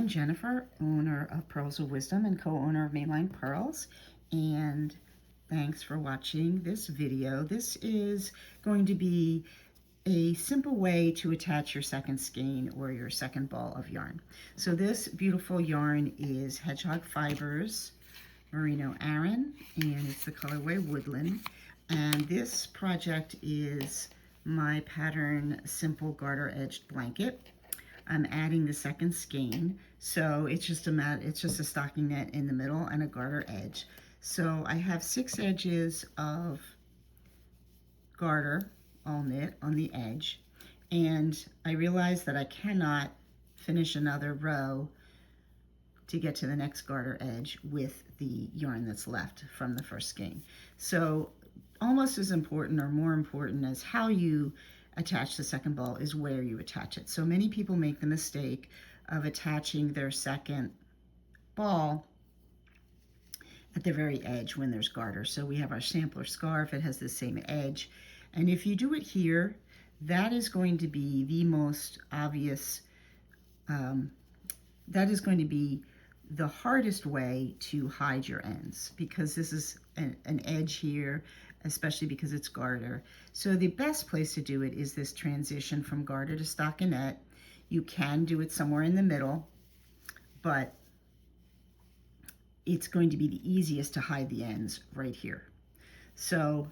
I'm Jennifer, owner of Pearls of Wisdom and co-owner of Mainline Pearls, and thanks for watching this video. This is going to be a simple way to attach your second skein or your second ball of yarn. So this beautiful yarn is Hedgehog Fibers Merino Aran, and it's the colorway Woodland. And this project is my pattern Simple Garter Edged Blanket. I'm adding the second skein, so it's just a stocking net in the middle and a garter edge. So I have 6 edges of garter all knit on the edge, and I realized that I cannot finish another row to get to the next garter edge with the yarn that's left from the first skein. So almost as important or more important as how you attach the second ball is where you attach it. So many people make the mistake of attaching their second ball at the very edge when there's garter. So we have our sampler scarf, it has the same edge. And if you do it here, that is going to be the most obvious, that is going to be the hardest way to hide your ends, because this is an edge here, especially because it's garter. So the best place to do it is this transition from garter to stockinette. You can do it somewhere in the middle, but it's going to be the easiest to hide the ends right here. So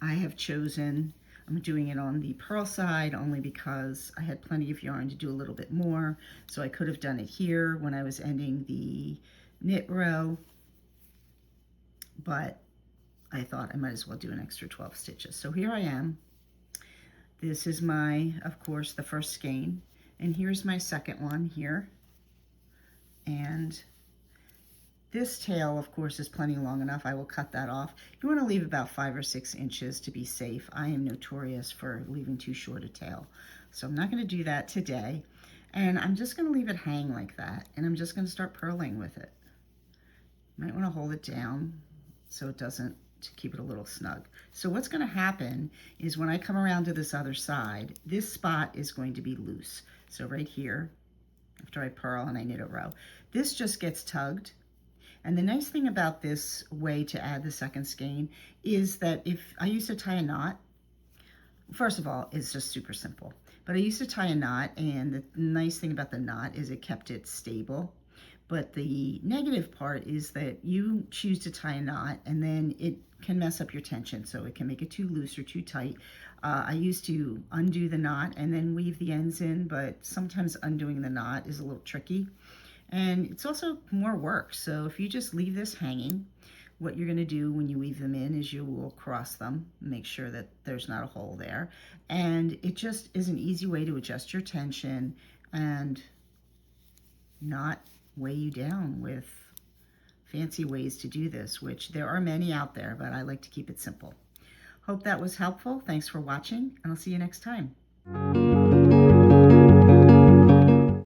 I have chosen, I'm doing it on the purl side only because I had plenty of yarn to do a little bit more. So I could have done it here when I was ending the knit row, but I thought I might as well do an extra 12 stitches. So here I am. This is my, of course, the first skein, and here's my second one here. And this tail, of course, is plenty long enough. I will cut that off. You want to leave about 5 or 6 inches to be safe. I am notorious for leaving too short a tail. So I'm not going to do that today. And I'm just going to leave it hang like that. And I'm just going to start purling with it. You might want to hold it down so it doesn't, to keep it a little snug. So what's going to happen is when I come around to this other side, this spot is going to be loose. So right here, after I purl and I knit a row, this just gets tugged. And the nice thing about this way to add the second skein is that if I used to tie a knot, first of all, it's just super simple. But I used to tie a knot, and the nice thing about the knot is it kept it stable. But the negative part is that you choose to tie a knot and then it can mess up your tension. So it can make it too loose or too tight. I used to undo the knot and then weave the ends in, but sometimes undoing the knot is a little tricky. And it's also more work. So if you just leave this hanging, what you're gonna do when you weave them in is you will cross them, make sure that there's not a hole there. And it just is an easy way to adjust your tension and not weigh you down with fancy ways to do this, which there are many out there, but I like to keep it simple. Hope that was helpful. Thanks for watching, and I'll see you next time.